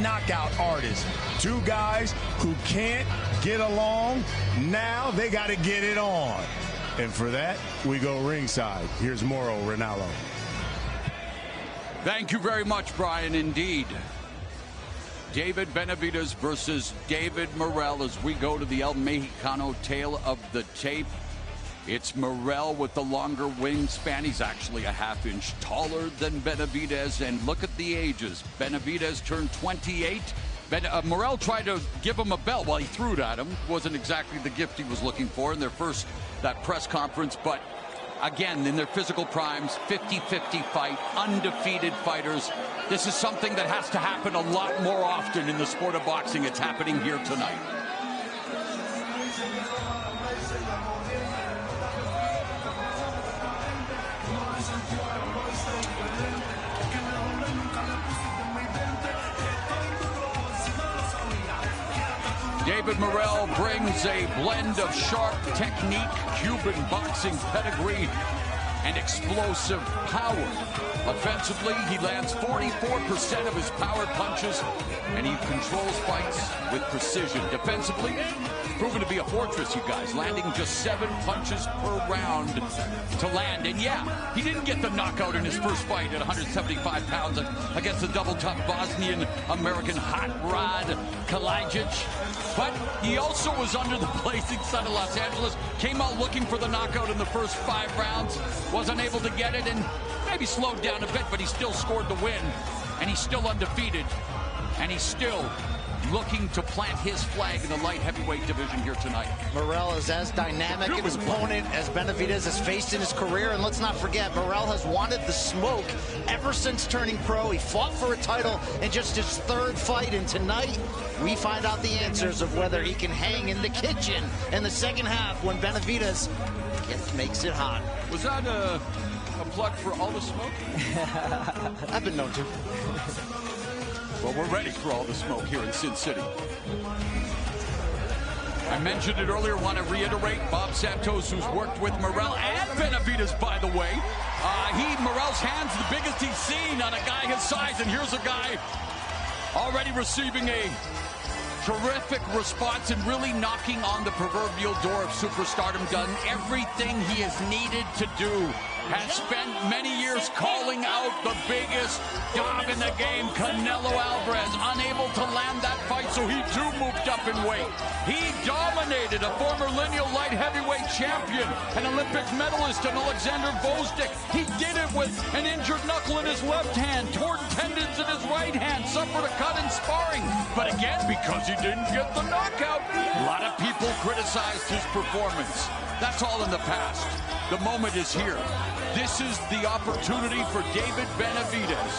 knockout artists. Two guys who can't get along. Now they got to get it on. And for that, we go ringside. Here's Morrell Ronaldo. Thank you very much, Brian. Indeed. David Benavidez versus David Morrell as we go to the El Mexicano tail of the tape. It's Morrell with the longer wingspan. He's actually a half-inch taller than Benavidez. And look at the ages. Benavidez turned 28. Morrell tried to give him a belt while he threw it at him. Wasn't exactly the gift he was looking for in their first press conference. But again, in their physical primes, 50-50 fight, undefeated fighters. This is something that has to happen a lot more often in the sport of boxing. It's happening here tonight. David Morrell brings a blend of sharp technique, Cuban boxing pedigree, and explosive power. Offensively, he lands 44% of his power punches, and he controls fights with precision. Defensively, proven to be a fortress, you guys, landing just 7 punches per round to land. And yeah, he didn't get the knockout in his first fight at 175 pounds against the double-tough Bosnian-American hot rod Kalajic. But he also was under the blazing sun of Los Angeles, came out looking for the knockout in the first 5 rounds, wasn't able to get it, and maybe slowed down a bit, but he still scored the win, and he's still undefeated, and he's still looking to plant his flag in the light heavyweight division here tonight. Morrell is as dynamic of his opponent as Benavidez has faced in his career, and let's not forget, Morrell has wanted the smoke ever since turning pro. He fought for a title in just his 3rd fight, and tonight we find out the answers of whether he can hang in the kitchen in the second half when Benavidez makes it hot. Was that a plug for all the smoke? I've been known to. Well, we're ready for all the smoke here in Sin City. I mentioned it earlier, want to reiterate, Bob Santos, who's worked with Morrell and Benavidez, by the way. Morrell's hand's the biggest he's seen on a guy his size, and here's a guy already receiving a terrific response and really knocking on the proverbial door of superstardom. Done everything he has needed to do. Has spent many years calling out the biggest dog in the game, Canelo Alvarez, unable to land that fight, so he too moved up in weight. He dominated a former lineal light heavyweight champion, an Olympic medalist, and Alexander Gvozdyk. He did it with an injured knuckle in his left hand, torn tendons in his right hand, suffered a cut in sparring. But again, because he didn't get the knockout, a lot of people criticized his performance. That's all in the past. The moment is here. This is the opportunity for David Benavidez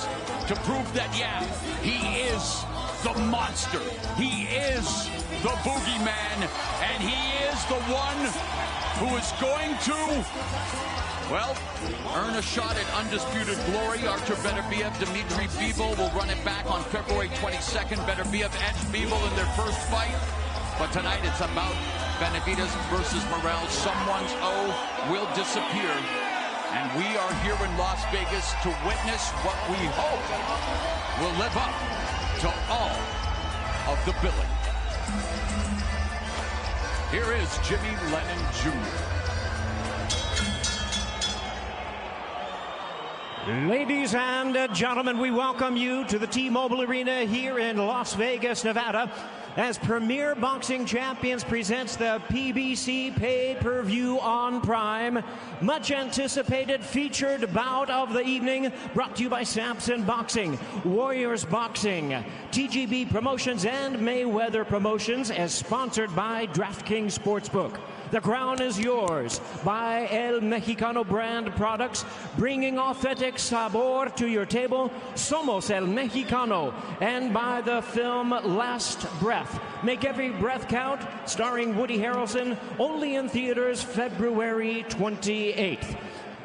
to prove that, yeah, he is the monster. He is the boogeyman, and he is the one who is going to, well, earn a shot at undisputed glory. Artur Beterbiev, Dmitry Bivol will run it back on February 22nd. Beterbiev edged Bivol in their first fight. But tonight it's about Benavidez versus Morrell. Someone's O will disappear. And we are here in Las Vegas to witness what we hope will live up to all of the billing. Here is Jimmy Lennon Jr. Ladies and gentlemen, we welcome you to the T-Mobile Arena here in Las Vegas, Nevada, as Premier Boxing Champions presents the PBC pay-per-view on Prime. Much anticipated featured bout of the evening, brought to you by Samson Boxing, Warriors Boxing, TGB Promotions, and Mayweather Promotions, as sponsored by DraftKings Sportsbook. The crown is yours by El Mexicano brand products, bringing authentic sabor to your table. Somos El Mexicano. And by the film Last Breath. Make every breath count, starring Woody Harrelson, only in theaters February 28th.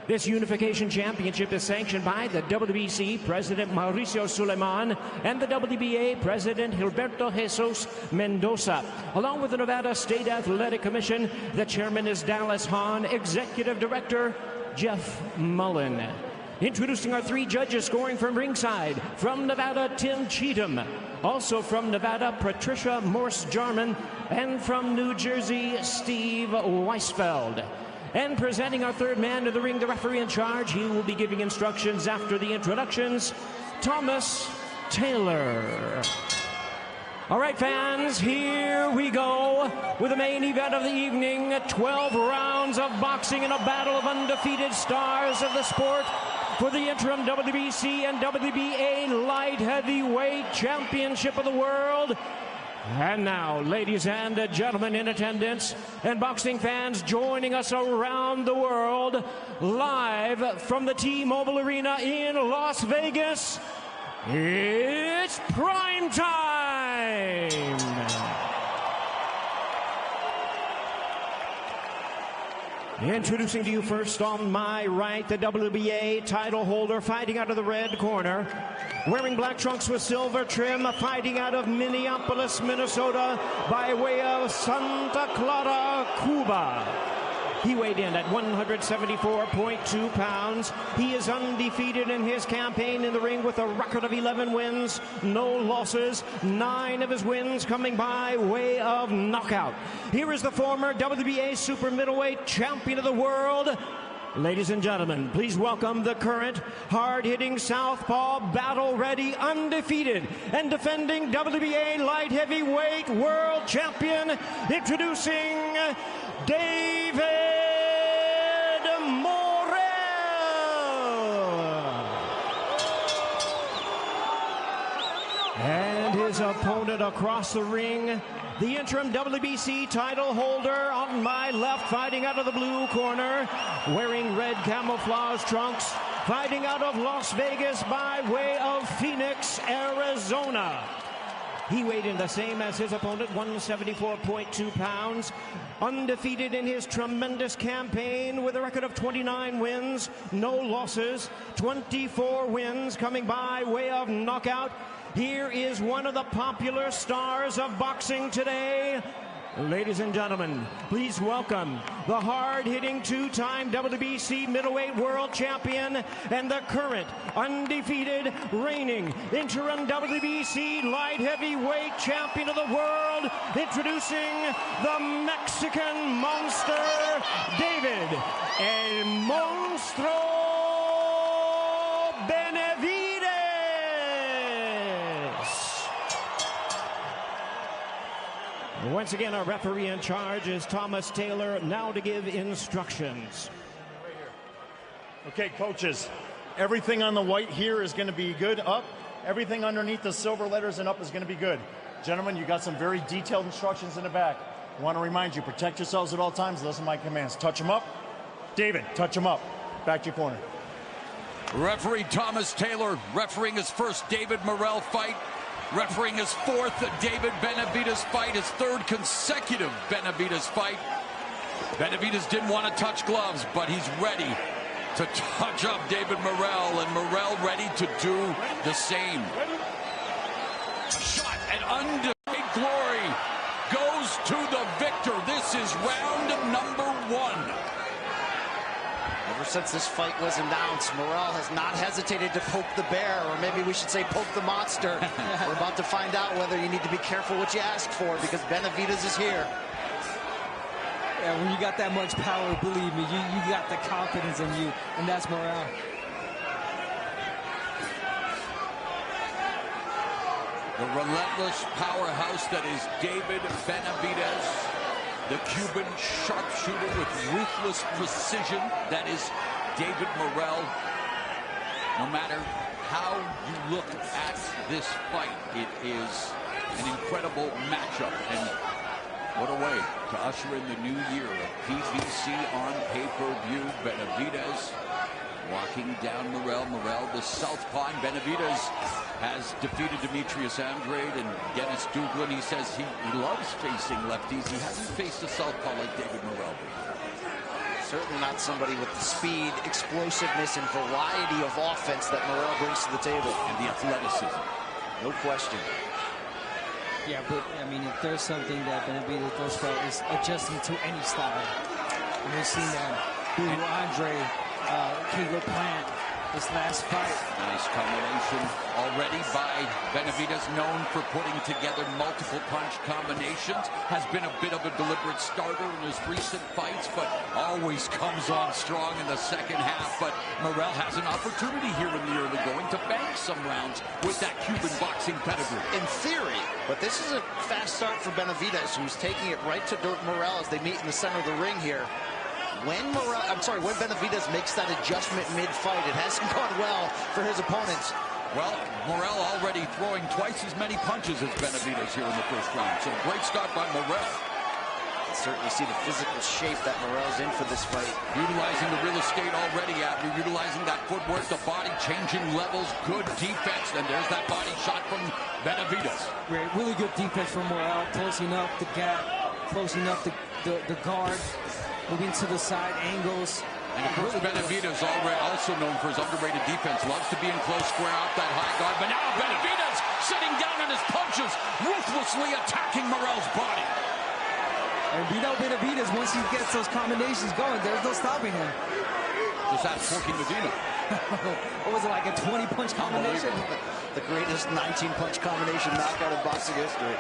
This Unification Championship is sanctioned by the WBC President Mauricio Suleiman and the WBA President Gilberto Jesus Mendoza. Along with the Nevada State Athletic Commission, the chairman is Dallas Hahn, Executive Director Jeff Mullen. Introducing our 3 judges scoring from ringside. From Nevada, Tim Cheatham. Also from Nevada, Patricia Morse-Jarman. And from New Jersey, Steve Weisfeld. And presenting our 3rd man to the ring, the referee in charge. He will be giving instructions after the introductions, Thomas Taylor. All right, fans, here we go with the main event of the evening. 12 rounds of boxing in a battle of undefeated stars of the sport for the interim WBC and WBA Light Heavyweight Championship of the World. And now, ladies and gentlemen in attendance and boxing fans joining us around the world, live from the T-Mobile Arena in Las Vegas, it's prime time! Introducing to you first on my right, the WBA title holder fighting out of the red corner. Wearing black trunks with silver trim, fighting out of Minneapolis, Minnesota by way of Santa Clara, Cuba. He weighed in at 174.2 pounds. He is undefeated in his campaign in the ring with a record of 11 wins, no losses, 9 of his wins coming by way of knockout. Here is the former WBA super middleweight champion of the world. Ladies and gentlemen, please welcome the current hard-hitting southpaw, battle-ready, undefeated, and defending WBA light heavyweight world champion, introducing David Morrell. And his opponent across the ring, the interim WBC title holder on my left, fighting out of the blue corner, wearing red camouflage trunks, fighting out of Las Vegas by way of Phoenix, Arizona. He weighed in the same as his opponent, 174.2 pounds, undefeated in his tremendous campaign with a record of 29 wins, no losses, 24 wins coming by way of knockout. Here is one of the popular stars of boxing today. Ladies and gentlemen, please welcome the hard-hitting 2-time WBC middleweight world champion and the current undefeated reigning interim WBC light heavyweight champion of the world, introducing the Mexican monster, David El Monstruo Benavidez. Once again, our referee in charge is Thomas Taylor, now to give instructions. Okay, coaches, everything on the white here is going to be good, up. Everything underneath the silver letters and up is going to be good. Gentlemen, you got some very detailed instructions in the back. I want to remind you, protect yourselves at all times, listen to my commands. Touch them up. David, touch them up. Back to your corner. Referee Thomas Taylor refereeing his first David Morrell fight. Refereeing his 4th David Benavidez fight, his 3rd consecutive Benavidez fight. Benavidez didn't want to touch gloves, but he's ready to touch up David Morrell, and Morrell ready to do the same. Shot and undefeated glory goes to the victor. This is round number 1. Ever since this fight was announced, Morrell has not hesitated to poke the bear, or maybe we should say poke the monster. We're about to find out whether you need to be careful what you ask for, because Benavidez is here. Yeah, when you got that much power, believe me, you got the confidence in you, and that's Morrell. The relentless powerhouse that is David Benavidez. The Cuban sharpshooter with ruthless precision, that is David Morrell. No matter how you look at this fight, it is an incredible matchup. And what a way to usher in the new year of PBC on pay-per-view. Benavidez walking down Morrell. Morrell, the southpaw. Benavidez has defeated Demetrius Andrade and Dennis Dublin. He says he loves facing lefties. He hasn't faced a southpaw like David Morrell. Certainly not somebody with the speed, explosiveness, and variety of offense that Morrell brings to the table. And the athleticism. No question. Yeah, but, I mean, if there's something that Benavidez does well, is adjusting to any style. And we've seen that through Andre, Caleb Plant, this last fight. Nice combination already by Benavidez, known for putting together multiple punch combinations. Has been a bit of a deliberate starter in his recent fights, but always comes on strong in the second half. But Morrell has an opportunity here in the early going to bank some rounds with that Cuban boxing pedigree. In theory, but this is a fast start for Benavidez, who's taking it right to Morrell as they meet in the center of the ring here. When Benavidez makes that adjustment mid-fight, it hasn't gone well for his opponents. Well, Morrell already throwing twice as many punches as Benavidez here in the first round. So great start by Morrell. Certainly see the physical shape that Morrell's in for this fight. Utilizing the real estate already, Abner. Utilizing that footwork, the body, changing levels, good defense. And there's that body shot from Benavidez. Really good defense from Morrell. Close enough to gap, close enough to the guard. Moving to the side, angles. And of course, Benavidez, also known for his underrated defense, loves to be in close, square out that high guard. But now Benavidez sitting down on his punches, ruthlessly attacking Morrell's body. And we know Benavidez, once he gets those combinations going, there's no stopping him. Just ask Porky Medina. What was it, like a 20-punch combination? The greatest 19-punch combination knockout in boxing history.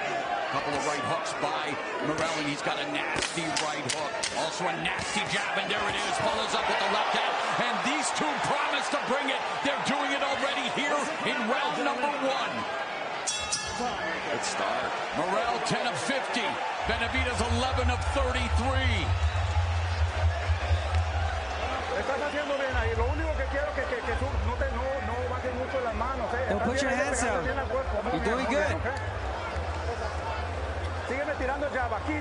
Couple of right hooks by Morrell, and he's got a nasty right hook. Also a nasty jab, and there it is. Follows up with the left hand, and these two promise to bring it. They're doing it already here in round number 1. Good start. Morrell 10 of 50. Benavidez 11 of 33. Don't put your hands out. You're doing good.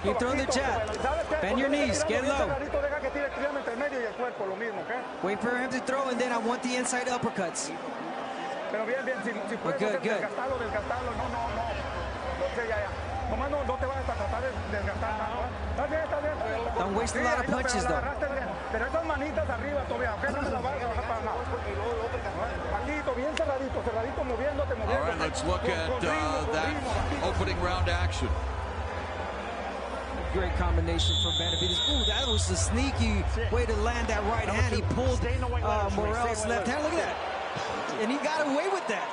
Keep throwing the jab. Bend your knees. Get low. Wait for him to throw, and then I want the inside uppercuts. But good, good. Don't waste a lot of punches, though. All right, let's look at that opening round action. Great combination from Benavidez. Ooh, that was a sneaky way to land that right hand. He pulled Morrell's left hand. Look at that. And he got away with that.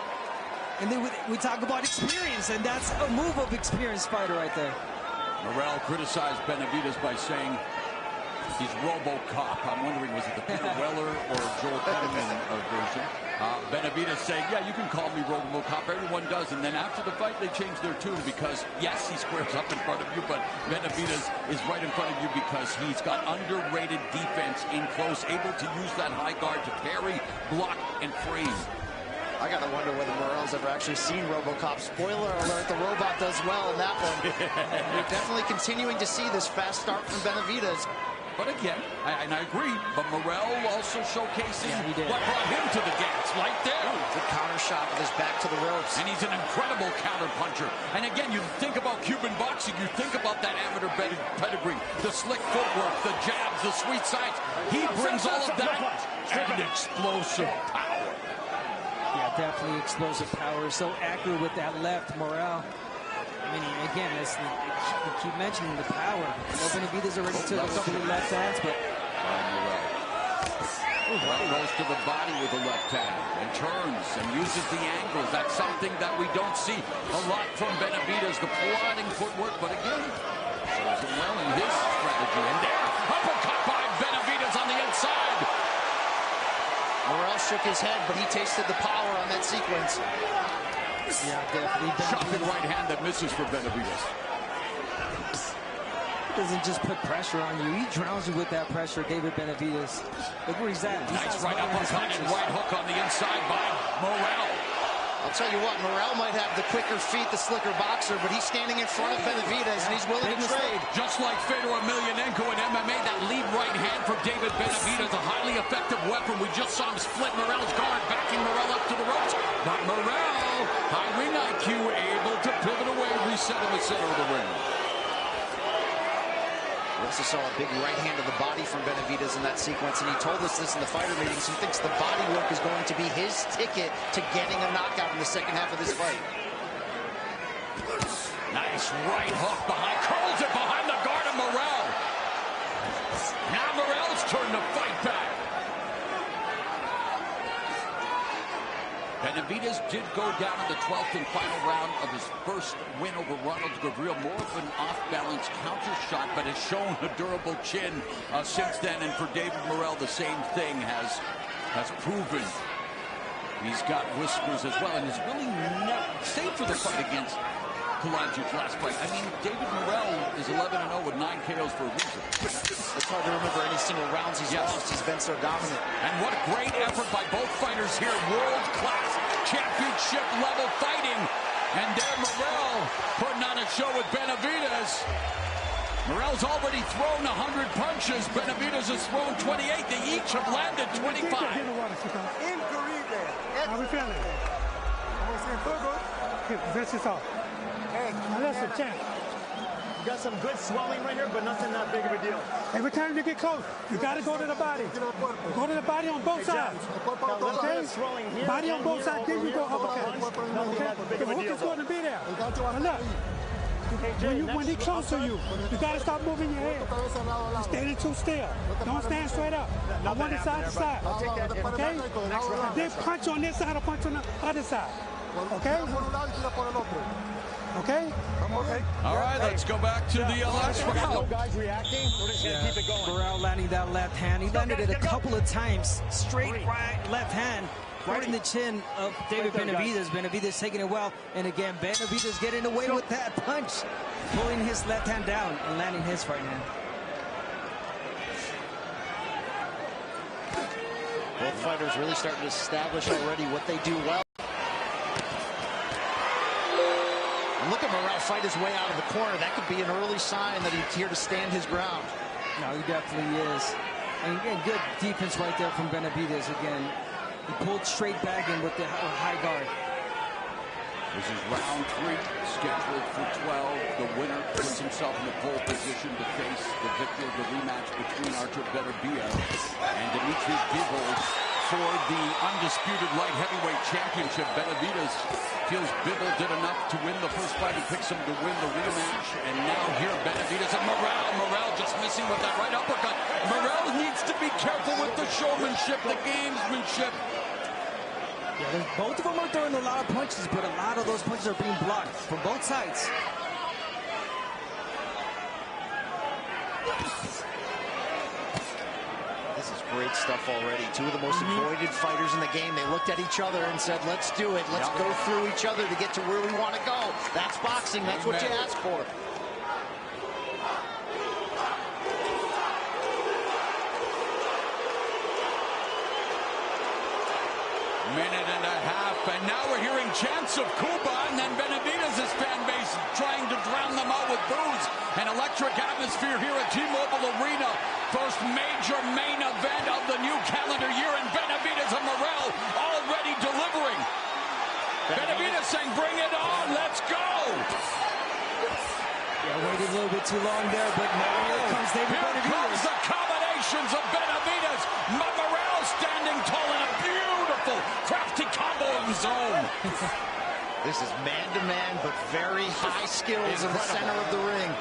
And then we talk about experience, and that's a move of experienced fighter right there. Morrell criticized Benavidez by saying he's RoboCop. I'm wondering, was it the Peter Weller or Joel Kinnaman version? Benavidez saying, yeah, you can call me RoboCop. Everyone does. And then after the fight, they changed their tune because, yes, he squares up in front of you, but Benavidez is right in front of you because he's got underrated defense in close, able to use that high guard to parry, block, and freeze. I gotta wonder whether Morrell's ever actually seen RoboCop. Spoiler alert, the robot does well in that one. We're definitely continuing to see this fast start from Benavidez. But again, and I agree, but Morrell also showcasing what brought him to the gas right there. The counter shot with his back to the ropes. And he's an incredible counter puncher. And again, you think about Cuban boxing, you think about that amateur pedigree, the slick footwork, the jabs, the sweet sides. He brings all of that and explosive power. Yeah, definitely explosive power. So accurate with that left, Morrell. I mean, again, we keep mentioning the power. Benavidez already took a couple of left hands, but Morrell goes to the body with the left hand and turns and uses the angles. That's something that we don't see a lot from Benavidez, the plodding footwork, but again, shows it well in his strategy. And there, uppercut by Benavidez on the inside. Morrell shook his head, but he tasted the power on that sequence. yeah, definitely. Shocking right hand that misses for Benavidez. Doesn't just put pressure on you. He drowns you with that pressure, David Benavidez. Look where he's at. Nice right uppercut and right hook on the inside by Morrell. I'll tell you what, Morrell might have the quicker feet, the slicker boxer, but he's standing in front of Benavidez, and he's willing to trade. Just like Fedor Emelianenko in MMA, that lead right hand for David Benavidez, a highly effective weapon. We just saw him split Morrell's guard, backing Morrell up to the ropes. But Morrell, high ring IQ, able to pivot away, reset in the center of the ring. We also saw a big right hand to the body from Benavidez in that sequence, and he told us this in the fighter meetings. He thinks the body work is going to be his ticket to getting a knockout in the second half of this fight. Nice right hook behind, curls it behind the guard of Morrell. Now Morrell's turn to fight back. Benavidez did go down in the 12th and final round of his first win over Ronald Gavril. More of an off-balance counter shot, but has shown a durable chin since then. And for David Morrell, the same thing has proven. He's got whiskers as well, and is really never, save for the fight against Kalanji's last fight. I mean, David Morrell is 11-0 with 9 KOs for a reason. It's hard to remember any single rounds he's lost. He's been so dominant. And what a great effort by both fighters here. World-class championship level fighting. And there Morrell putting on a show with Benavidez. Morrell's already thrown 100 punches. Benavidez has thrown 28. They each have landed 25. How we feeling? That's just all. Hey, listen, champ. You got some good swelling right here, but nothing that big of a deal. Every time you get close, you got to go to the body. Go to the body on both sides. Okay? Body on both sides, then you go uppercut. Okay? The hook is going to be there. But look, when he close to you, you got to stop moving your head. You're standing too still. Don't stand straight up. I want it side to side. Okay? Then punch on this side or punch on the other side. Okay? Okay? All right, let's go back to the last round. Guys reacting. We're just going to keep it going. Morrell landing that left hand. He landed it a couple of times. Straight right, left hand. Right in the chin of David Benavidez. Benavidez taking it well. And again, Benavidez getting away with that punch. Pulling his left hand down and landing his right hand. Both fighters really starting to establish already what they do well. And look at Morrell fight his way out of the corner. That could be an early sign that he's here to stand his ground. No, he definitely is. And again, good defense right there from Benavidez again. He pulled straight back in with the high guard. This is round 3, scheduled for 12. The winner puts himself in the pole position to face the victor of the rematch between Artur Benavidez and Dimitri Bivol for the undisputed light heavyweight championship. Benavidez feels Bivol did enough to win the first fight. He picks him to win the rematch. And now here, Benavidez and Morrell. Morrell just missing with that right uppercut. Morrell needs to be careful with the showmanship, the gamesmanship. Yeah, both of them are throwing a lot of punches, but a lot of those punches are being blocked from both sides. This is great stuff already. Two of the most avoided fighters in the game. They looked at each other and said, let's do it. Let's go through each other to get to where we want to go. That's boxing. That's what you ask for. Minute and a half, and now we're hearing chants of Cuba, and then Benavidez's fan base trying to drown them out with boos. An electric atmosphere here at T-Mobile Arena. First major main event of the new calendar year, and Benavidez and Morrell already delivering. Benavidez saying, bring it on, let's go! Yeah, waited a little bit too long there, but now here comes David Benavidez. Here comes the combinations of Benavidez. Morrell standing tall in a beautiful, crafty combo of his own. This is man-to-man, but very high skills in the center of the ring.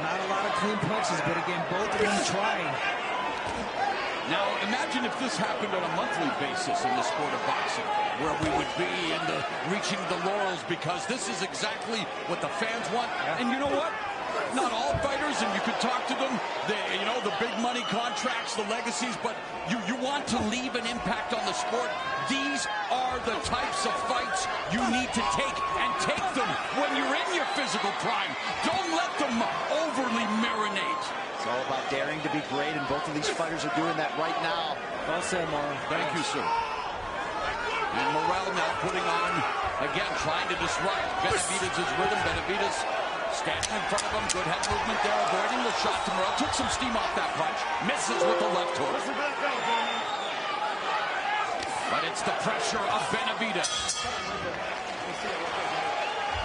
Not a lot of clean punches, but again, both of them trying. Now, imagine if this happened on a monthly basis in the sport of boxing, where we would be in the reaching the laurels, because this is exactly what the fans want. And you know what? Not all fighters, and you could talk to them, the big money contracts, the legacies, but you want to leave an impact on the sport. These are the types of fights you need to take, and take them when you're in your physical prime. Don't let them overly marinate. It's all about daring to be great, and both of these fighters are doing that right now. Well said, Morrell. Thank you, sir. And Morrell now putting on, again, trying to disrupt Benavidez's rhythm. Benavidez standing in front of him, good head movement there, avoiding the shot to Morrell. Took some steam off that punch, misses with the left hook. But it's the pressure of Benavidez.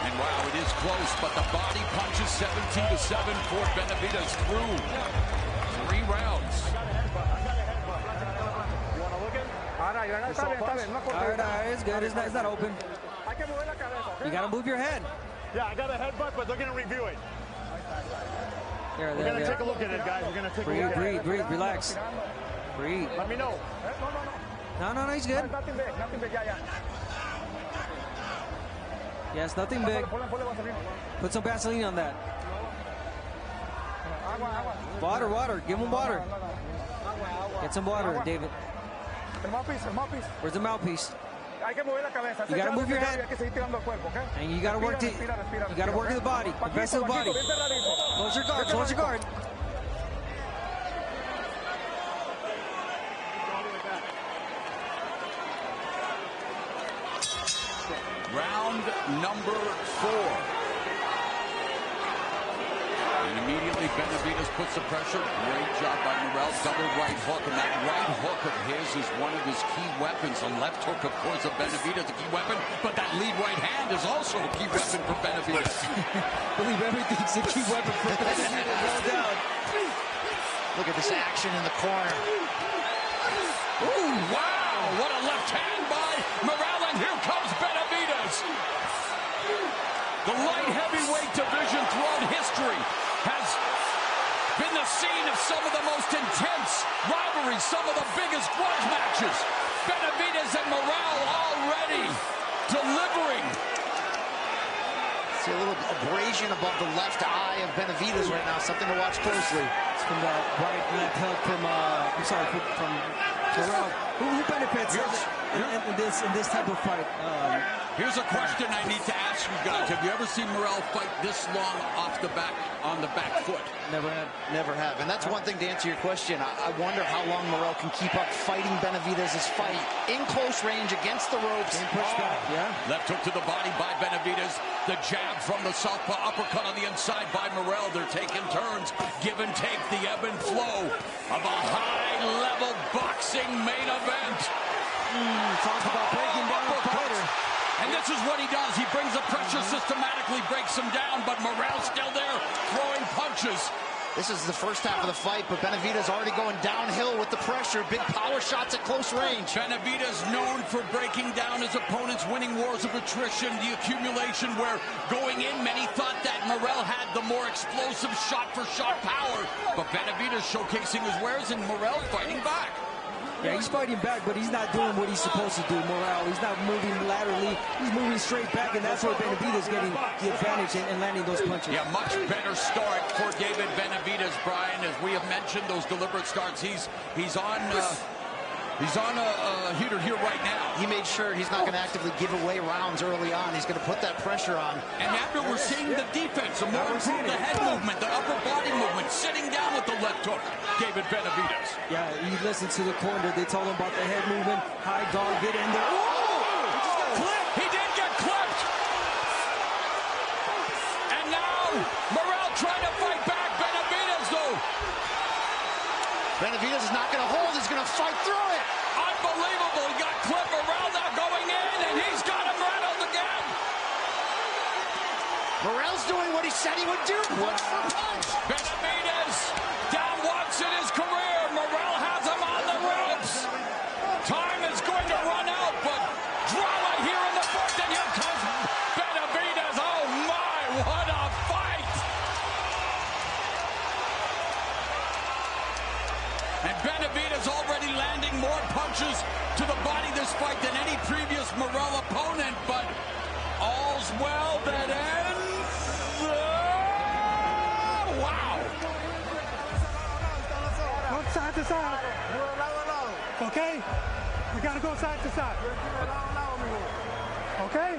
And wow, it is close, but the body punches 17-7 for Benavidez through 3 rounds. All right, it's good. It's not open. You got to move your head. Yeah, I got a headbutt, but they're going to review it. We're going to take a look at it, guys. We're going to take a look at it. Breathe, relax. Breathe. Let me know. No, he's good. Nothing big, yeah. Yes, nothing big. Put some Vaseline on that. Water. Give him water. Get some water, David. Where's the mouthpiece? You gotta move your head. And you gotta work the body. The rest of the body. Close your guard. Round number 4. And immediately Benavidez puts the pressure. Great job by Morrell. Double right hook. And that right hook of his is one of his key weapons. The left hook, of course, of Benavidez, a key weapon. But that lead right hand is also a key weapon for Benavidez. Believe everything's a key weapon for Benavidez. No doubt. Look at this action in the corner. Ooh, wow. What a left hand by Morrell. And here comes Benavidez. The light heavyweight division throughout history has been the scene of some of the most intense rivalries, some of the biggest grudge matches. Benavidez and Morrell already delivering. See a little abrasion above the left eye of Benavidez right now, something to watch closely. It's from that right left hook from Morrell. Who benefits in this type of fight? Here's a question I need to ask you guys. Have you ever seen Morrell fight this long off the back, on the back foot? Never have. And that's one thing to answer your question. I wonder how long Morrell can keep up fighting Benavidez's fight in close range against the ropes. Yeah. Left hook to the body by Benavidez. The jab from the southpaw, uppercut on the inside by Morrell. They're taking turns. Give and take, the ebb and flow of a high-level boxing main event. Talk about breaking down a fighter. And this is what he does. He brings the pressure systematically, breaks him down, but Morrell's still there, throwing punches. This is the first half of the fight, but Benavidez already going downhill with the pressure. Big power shots at close range. Benavidez known for breaking down his opponents, winning wars of attrition, the accumulation where going in, many thought that Morrell had the more explosive shot-for-shot power. But Benavidez showcasing his wares and Morrell fighting back. Yeah, he's fighting back, but he's not doing what he's supposed to do, Morrell. He's not moving laterally. He's moving straight back, and that's where Benavidez getting the advantage and landing those punches. Yeah, much better start for David Benavidez, Brian. As we have mentioned, those deliberate starts. He's on a heater here right now. He made sure he's not going to actively give away rounds early on. He's going to put that pressure on. And after we're seeing the defense, the head movement, the upper body movement, sitting down with the left hook, David Benavidez. Yeah, he listened to the corner. They told him about the head movement. High guard, get in there. Oh! He just got clipped. He did get clipped. And now Morrell trying to fight back. Benavidez, though. Benavidez is not going to hold. He's going to fight through it. Unbelievable. He got clipped. Morrell now going in, and he's got him rattled again. Morrell's doing what he said he would do. Punch for punch. Benavidez down once in his career. Morrell has him on the ropes. Time is going to run out, but drama here in the fourth, and here comes Benavidez. Oh, my, what a fight. And Benavidez already landing more punches to the body this fight than any previous Morrell opponent, but all's well that ends. Wow. Go side to side. Okay? We got to go side to side. Okay?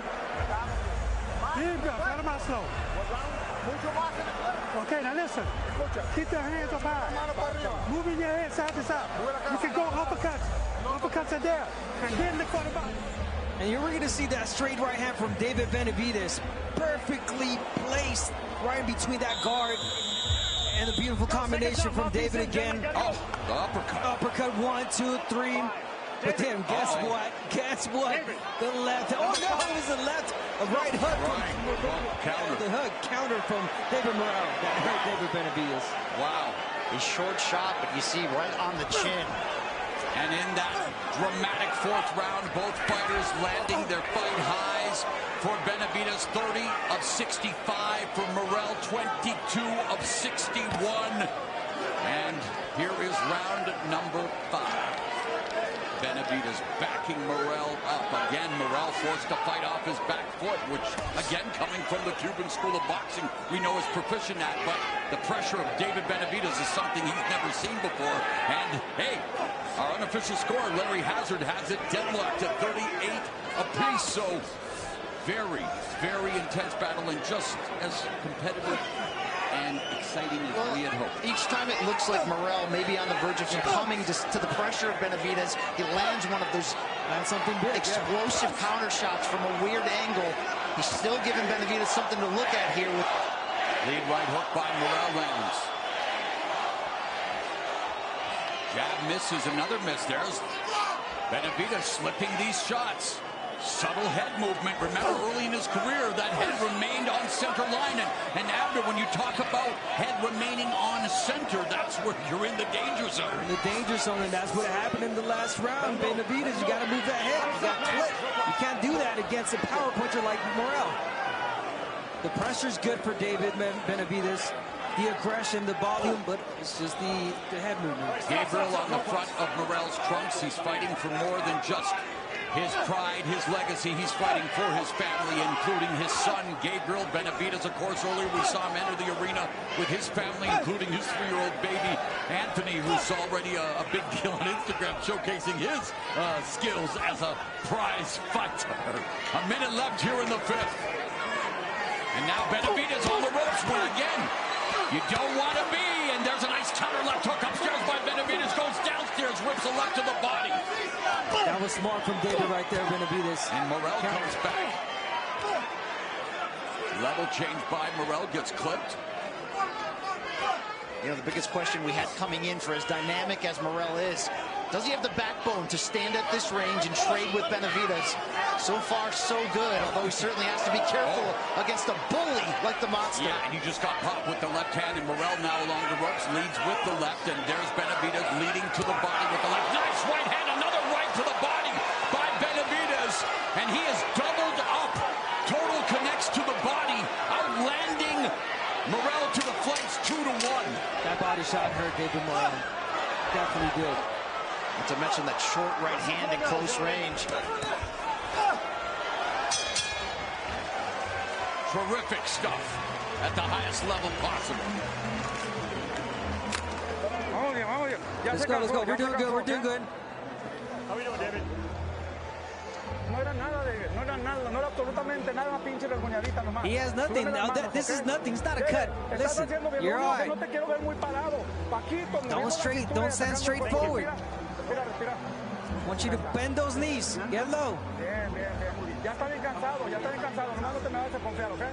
Here you go. Cut him out slow. Okay, now listen. Keep your hands up high. Moving your head side to side. You can go uppercuts. Uppercuts are there. And then look for the body. And you're going to see that straight right hand from David Benavidez. Perfectly placed right in between that guard. And the beautiful combination from David again. Oh, the uppercut. Uppercut, 1, 2, 3. But then guess what? Guess what? The left. Oh, no, it was the left. A right hook. Counter. The hook counter from David Morrell. That hurt David Benavidez. Wow. A short shot, but you see right on the chin. And in that dramatic fourth round, both fighters landing their fight highs. For Benavidez, 30 of 65. For Morrell, 22 of 61. And here is round number 5. Benavidez backing Morrell up. Again, Morrell forced to fight off his back foot, which, again, coming from the Cuban School of Boxing, we know is proficient at. But the pressure of David Benavidez is something he's never seen before. And, hey, our unofficial score, Larry Hazard, has it deadlocked at 38 apiece. So, very, very intense battle, and just as competitive and exciting as we had hoped. Each time it looks like Morrell may be on the verge of succumbing to the pressure of Benavidez. He lands one of those something big, explosive counter shots from a weird angle. He's still giving Benavidez something to look at here. With lead right hook by Morrell lands. Jab misses, another miss. There's Benavidez slipping these shots. Subtle head movement. Remember, early in his career, that head remained on center line. And after, when you talk about head remaining on center, that's where you're in the danger zone. In the danger zone, and that's what happened in the last round. Benavidez, you got to move that head. You got to clip. You can't do that against a power puncher like Morrell. The pressure's good for David Benavidez. The aggression, the volume, but it's just the head movement. Gabriel on the front of Morrell's trunks. He's fighting for more than just his pride, his legacy. He's fighting for his family, including his son, Gabriel Benavidez. Of course, earlier we saw him enter the arena with his family, including his 3-year-old baby, Anthony, who's already a big deal on Instagram, showcasing his skills as a prize fighter. A minute left here in the 5th. And now Benavidez on the ropes where, again, you don't want to be. And there's a nice counter left hook upstairs by Benavidez. Goes downstairs, rips a left to the body. That was smart from David right there, Benavidez. And Morrell comes back. Level change by Morrell, gets clipped. You know, the biggest question we had coming in, for as dynamic as Morrell is, does he have the backbone to stand at this range and trade with Benavidez? So far, so good, although he certainly has to be careful against a bully like the Monster. Yeah, and he just got popped with the left hand, and Morrell now along the ropes leads with the left, and there's Benavidez leading to the body with the left. Nice right hand, another right to the body by Benavidez, and he is doubled up. Total connects to the body, outlanding Morrell to the flanks 2-1. That body shot hurt David Morrell. Definitely did. Not to mention that short right hand in close range. Terrific stuff at the highest level possible. Let's go, let's go. We're doing good, we're doing good. How are you doing, David? He has nothing. Now this is nothing. It's not a cut. Listen, you're all right. Don't stand straight forward. I want you to bend those knees. Get low. Ya está bien cansado, nomás no te me vas a confiar, ¿ok?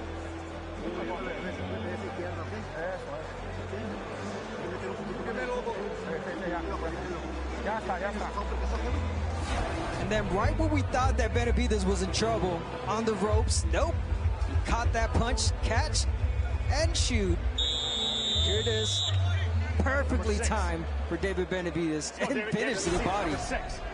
And then right when we thought that Benavidez was in trouble on the ropes, nope. He caught that punch, catch, and shoot. Here it is. Perfectly timed for David Benavidez and finish to the body.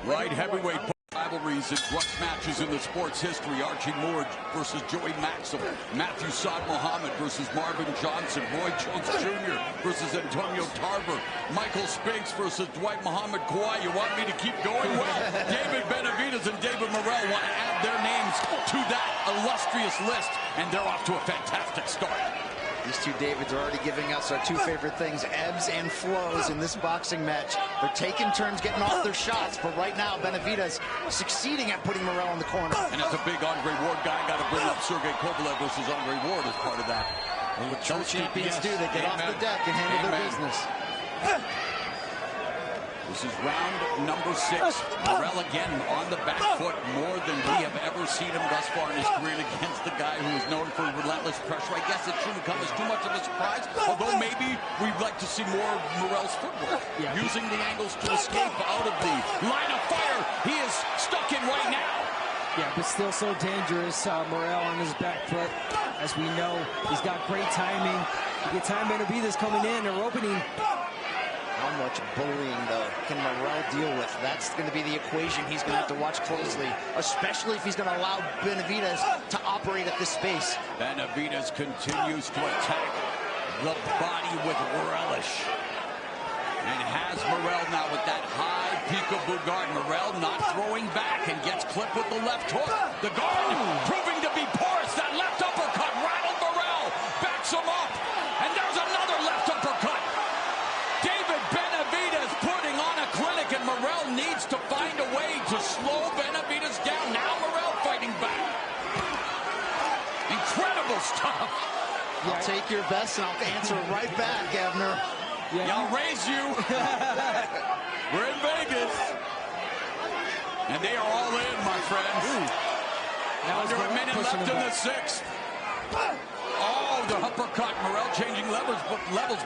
Light heavyweight rivalries and drugs matches in the sport's history. Archie Moore versus Joey Maxim. Matthew Saad Muhammad versus Marvin Johnson. Roy Jones Jr. versus Antonio Tarver. Michael Spinks versus Dwight Muhammad Kawhi. You want me to keep going? Well, David Benavidez and David Morrell want to add their names to that illustrious list, and they're off to a fantastic start. These two Davids are already giving us our two favorite things, ebbs and flows in this boxing match. They're taking turns getting off their shots, but right now Benavidez succeeding at putting Morrell in the corner. And as a big Andre Ward guy, got to bring up Sergey Kovalev versus Andre Ward as part of that. What true champions do, they get off the deck and handle their business. This is round number 6. Morrell again on the back foot, more than we have ever seen him thus far in his career against the guy who is known for relentless pressure. I guess it shouldn't come as too much of a surprise, although maybe we'd like to see more of Morrell's footwork. Yeah. Using the angles to escape out of the line of fire. He is stuck in right now. Yeah, but still so dangerous. Morrell on his back foot. As we know, he's got great timing. You get time Benavidez coming in or opening. How much bullying, though, can Morrell deal with? That's going to be the equation he's going to have to watch closely, especially if he's going to allow Benavidez to operate at this space. Benavidez continues to attack the body with relish. And has Morrell now with that high peekaboo guard. Morrell not throwing back and gets clipped with the left hook. The guard proving to be porous. That left uppercut rattled Morrell. Backs him up. And there's another left uppercut. David Benavidez putting on a clinic, and Morrell needs to find a way to slow Benavidez down. Now Morrell fighting back. Incredible stuff. I'll take your best and I'll answer right back, Abner. Yeah, I'll raise you. We're in Vegas. And they are all in, my friends. Under a minute left in the sixth. Oh, the uppercut. Morrell changing levels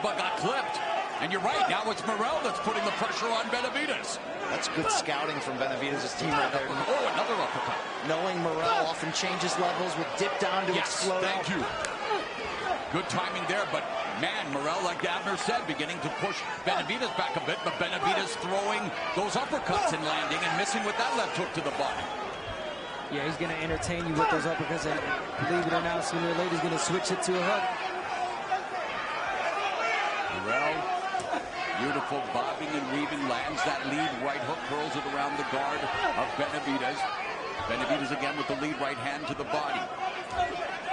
but got clipped. And you're right, now it's Morrell that's putting the pressure on Benavidez. That's good scouting from Benavidez' team right there. Oh, another uppercut. Knowing Morrell often changes levels, would dip down to explode. Thank you. Good timing there, but man, Morrell, like Abner said, beginning to push Benavidez back a bit, but Benavidez throwing those uppercuts and landing and missing with that left hook to the body. Yeah, he's going to entertain you with those uppercuts, and believe it or not, sooner or later he's going to switch it to a hook. Morrell, beautiful bobbing and weaving, lands that lead right hook, curls it around the guard of Benavidez. Benavidez again with the lead right hand to the body.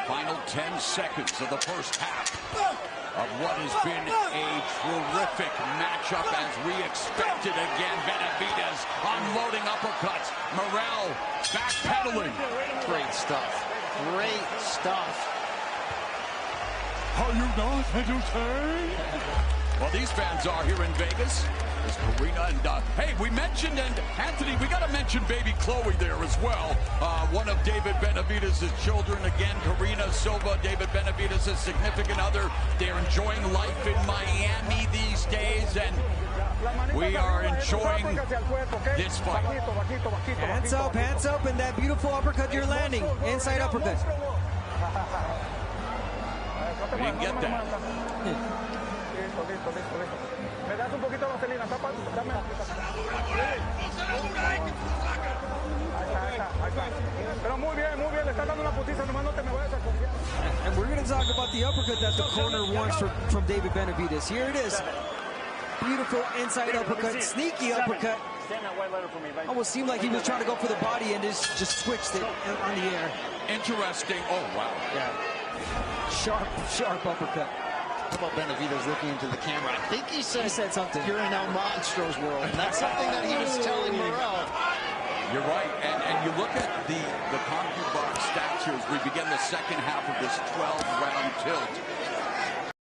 Final 10 seconds of the first half of what has been a terrific matchup as we expected again. Benavidez unloading uppercuts. Morrell backpedaling. Great stuff. Great stuff. Are you not entertained? Well, these fans are here in Vegas. There's Karina and hey, we mentioned, and Anthony, we got to mention baby Chloe there as well. One of David Benavidez' children, again, Karina Silva, David Benavidez' significant other. They're enjoying life in Miami these days, and we are enjoying this fight. Hands up, and that beautiful uppercut you're landing. Inside uppercut. We didn't get that. And we're going to talk about the uppercut that the corner wants from David Benavidez. Here it is. Beautiful inside uppercut, sneaky uppercut. Almost seemed like he was trying to go for the body and just switched it on the air. Interesting. Oh, wow. Yeah. Sharp uppercut. How about Benavidez looking into the camera? I think he said something. You're in El Monstro's world. And that's something that he was telling Morrell. You're right. And you look at the CompuBox stats here as we begin the second half of this 12-round tilt.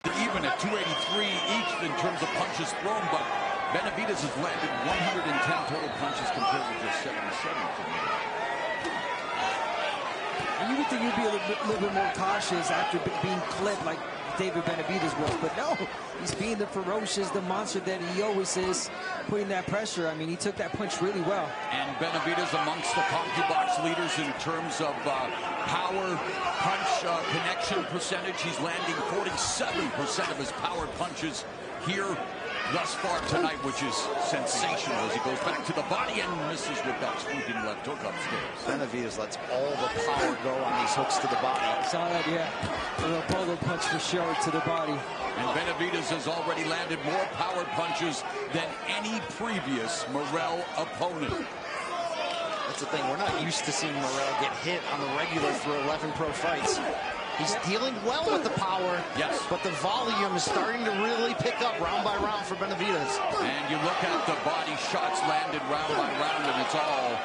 They're even at 283 each in terms of punches thrown, but Benavidez has landed 110 total punches compared with just 77 for me. You would think you'd be a little bit more cautious after being clipped like David Benavidez was, but no, he's being the ferocious, the monster that he always is, putting that pressure. I mean, he took that punch really well. And Benavidez amongst the CompuBox leaders in terms of power punch connection percentage. He's landing 47% of his power punches here thus far tonight, which is sensational as he goes back to the body and misses with that swooping left hook upstairs. Benavidez lets all the power go on these hooks to the body. Saw that, yeah. A little polo punch for sure to the body. And Benavidez has already landed more power punches than any previous Morrell opponent. That's the thing. We're not used to seeing Morrell get hit on the regular through 11 pro fights. He's dealing well with the power, yes, but the volume is starting to really pick up round by round for Benavidez. And you look at the body shots landed round by round, and it's all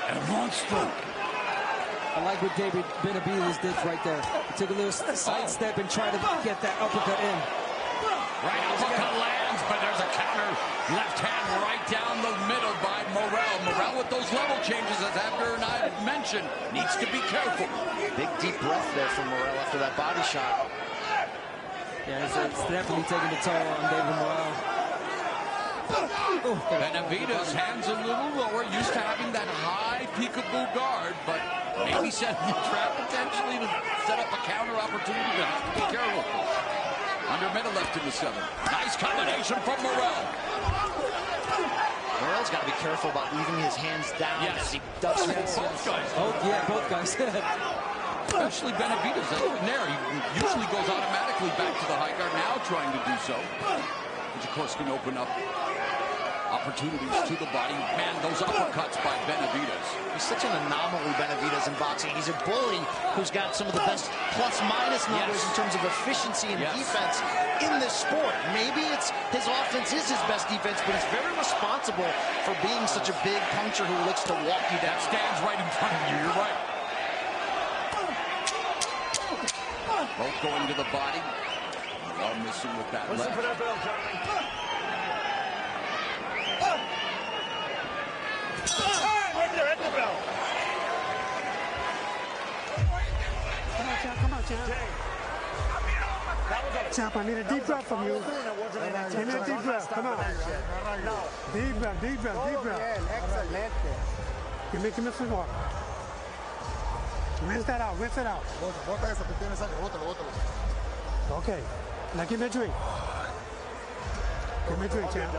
a monster. I like what David Benavidez did right there. He took a little sidestep and tried to get that uppercut in. Right uppercut lands, but there's a counter left hand right down the middle by Morrell. Morrell with those level changes, as Abner and I mentioned, needs to be careful. Big deep breath there from Morrell after that body shot. Yeah, it's definitely taking a toll on David Morrell. Benavidez hands a little lower, used to having that high peekaboo guard, but maybe setting the trap potentially to set up a counter opportunity to have to be careful. Under a minute left in the seventh. Nice combination from Morrell. Morrell's got to be careful about leaving his hands down as he does. Both guys. Both guys. Especially Benavidez. There, he usually goes automatically back to the high guard. Now trying to do so. which of course can open up opportunities to the body. Man, those uppercuts by Benavidez. He's such an anomaly, Benavidez, in boxing. He's a bully who's got some of the best plus-minus numbers in terms of efficiency and defense in this sport. Maybe it's his offense is his best defense, but he's very responsible for being such a big puncher who looks to walk you down. Stands right in front of you. You're right. Both going to the body. Well, missing with that left. For that bell, Johnny. Right there at the bell. Come on, champ. Champ, I need a deep breath from you. Give me a deep breath. Come on. Deep breath, deep breath, deep breath. Give me some water. Rinse that out, rinse it out. Okay. Now give me a drink. Give me a drink, champ.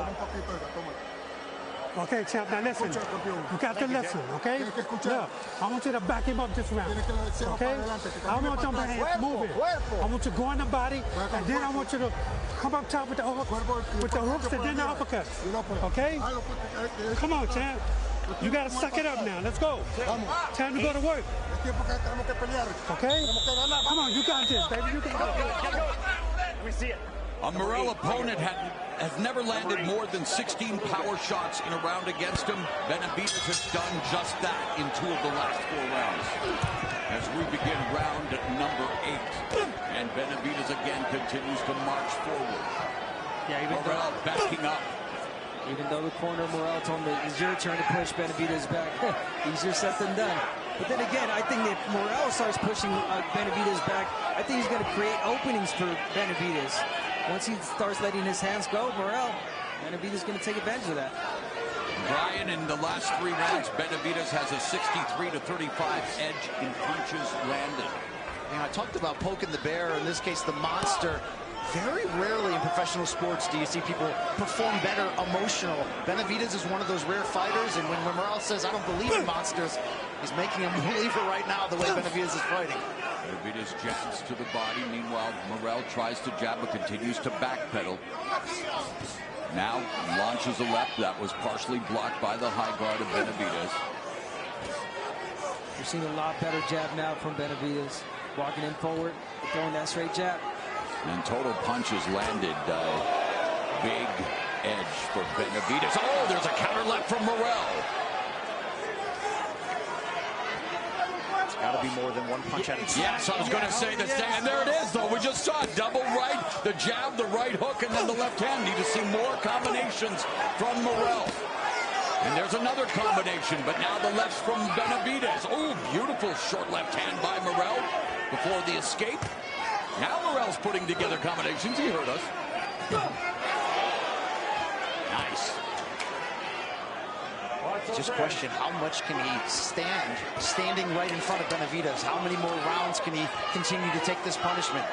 Okay, champ, now listen. You got to listen, okay? Look, I want you to back him up this round, okay? I want your hands moving. I want you to go in the body, and then I want you to come up top with the hooks and then the uppercuts, okay? Come on, champ. You got to suck it up now. Let's go. Time to go to work. Okay? Come on, you got this, baby. You can go. We see it. A Morrell opponent has never landed more than 16 power shots in a round against him. Benavidez has done just that in 2 of the last 4 rounds. As we begin round number 8. And Benavidez again continues to march forward. Yeah, Morrell backing up. Even though the corner Morrell told him that it's your turn to push Benavidez back, easier said than done. But then again, I think if Morrell starts pushing Benavidez back, I think he's going to create openings for Benavidez. Once he starts letting his hands go, Benavidez is going to take advantage of that. Brian, in the last 3 rounds, Benavidez has a 63-35 edge in punches landed. I talked about poking the bear, in this case the monster. Very rarely in professional sports do you see people perform better emotional. Benavidez is one of those rare fighters, and when Morrell says, I don't believe in monsters, he's making him believe it right now, the way Benavidez is fighting. Benavidez jabs to the body. Meanwhile, Morrell tries to jab but continues to backpedal. Now launches a left that was partially blocked by the high guard of Benavidez. We're seeing a lot better jab now from Benavidez. Walking in forward, throwing that straight jab. And total punches landed. Big edge for Benavidez. Oh, there's a counter left from Morrell. It's got to be more than one punch at a time. Yes, I was going to say the same. And there it is, though. We just saw it. Double right, the jab, the right hook, and then the left hand. Need to see more combinations from Morrell. And there's another combination, but now the left's from Benavidez. Oh, beautiful short left hand by Morrell before the escape. Now Morrell's putting together combinations. He heard us. Nice. Just question, how much can he standing right in front of Benavidez? How many more rounds can he continue to take this punishment?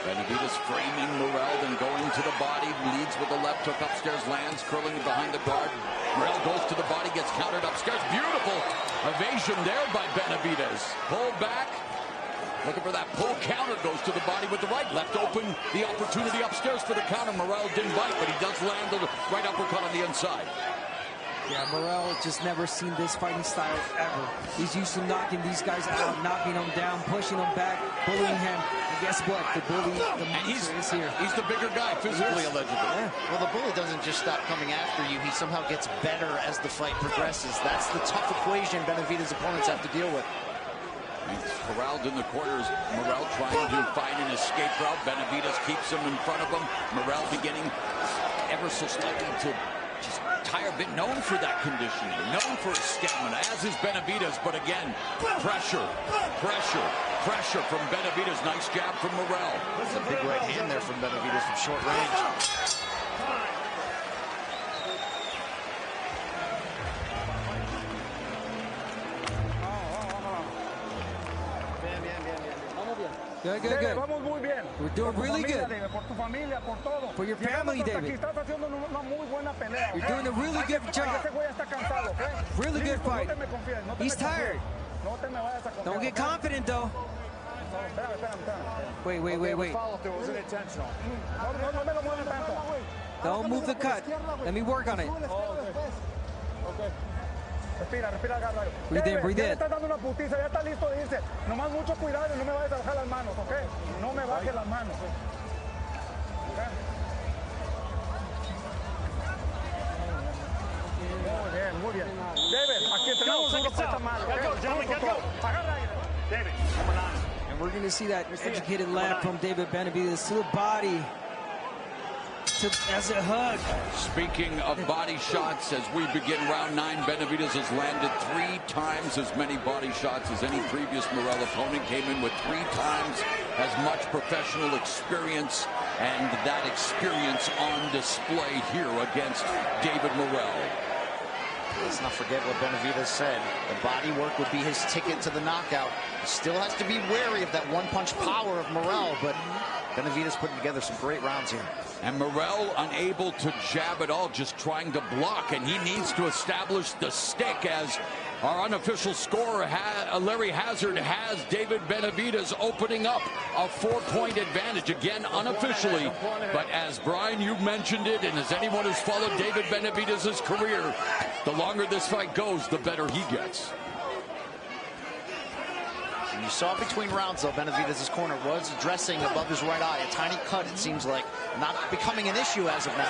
Benavidez framing Morrell, then going to the body, leads with the left hook upstairs, lands, curling behind the guard. Morrell goes to the body, gets countered upstairs. Beautiful evasion there by Benavidez. Pull back, looking for that pull counter, goes to the body with the right. Left open, the opportunity upstairs for the counter. Morrell didn't bite, but he does land the right uppercut on the inside. Yeah, Morrell just never seen this fighting style ever. He's used to knocking these guys out, knocking them down, pushing them back, bullying him. And guess what? The bully, the monster is here. He's the bigger guy, physically, allegedly. Yeah. Well, the bully doesn't just stop coming after you. He somehow gets better as the fight progresses. That's the tough equation Benavidez' opponents have to deal with. He's corralled in the corners. Morrell trying to find an escape route. Benavidez keeps him in front of him. Morrell beginning ever so slightly to just tire a bit, known for that conditioning, known for his stamina, as is Benavidez. But again, pressure from Benavidez. Nice jab from Morrell. That's a big right hand there from Benavidez from short range. Good. We're doing really good. For your family, David. You're doing a really good job. Really good fight. He's tired. Don't get confident, though. Wait. Follow through. It wasn't intentional. Don't move the cut. Let me work on it. Breathe in, breathe in. Está dando una putiza, ya está listo de irse. Nomás mucho cuidado y no me vayas a bajar las manos, ¿ok? No me bajes las manos. Muy bien. David, aquí tenemos duro para esta mano. Agarra ahí. David, number 9. And we're going to see that educated left from David Benavidez to the body. As a hug. Speaking of body shots, as we begin round 9, Benavidez has landed 3 times as many body shots as any previous Morrell opponent. Came in with 3 times as much professional experience, and that experience on display here against David Morrell. Let's not forget what Benavidez said. The body work would be his ticket to the knockout. He still has to be wary of that one-punch power of Morrell, but Benavidez putting together some great rounds here. And Morrell unable to jab at all, just trying to block, and he needs to establish the stick, as our unofficial scorer, Larry Hazard, has David Benavidez opening up a 4-point advantage, again unofficially. But as Brian, you mentioned it, and as anyone who's followed David Benavidez's career, the longer this fight goes, the better he gets. You saw between rounds, though, Benavidez's corner was dressing above his right eye. A tiny cut, it seems like, not becoming an issue as of now.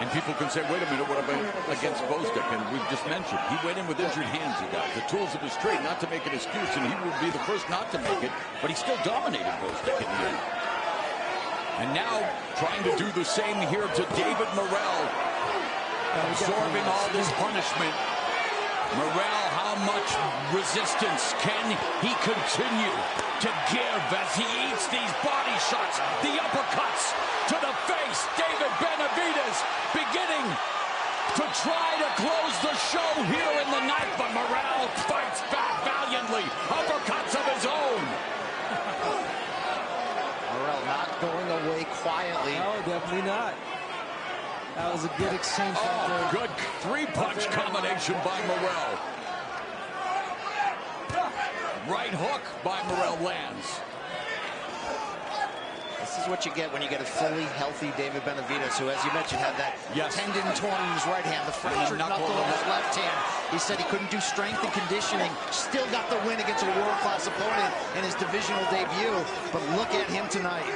And people can say, wait a minute, what about against Bozdik? And we've just mentioned, he went in with injured hands, he got the tools of his trade, not to make an excuse, and he would be the first not to make it, but he still dominated Bozdik in the end. And now, trying to do the same here to David Morrell, absorbing all this punishment. Morrell, how much resistance can he continue to give as he eats these body shots, the uppercuts to the face? David Benavidez beginning to try to close the show here in the night, but Morrell fights back valiantly. Uppercuts of his own. Morrell not going away quietly. No, definitely not. That was a good exchange. Oh, good 3-punch combination by Morrell. Right hook by Morrell lands. This is what you get when you get a fully healthy David Benavidez, who, as you mentioned, had that tendon torn in his right hand, the fractured knuckle in his left hand. He said he couldn't do strength and conditioning. Still got the win against a world-class opponent in his divisional debut. But look at him tonight.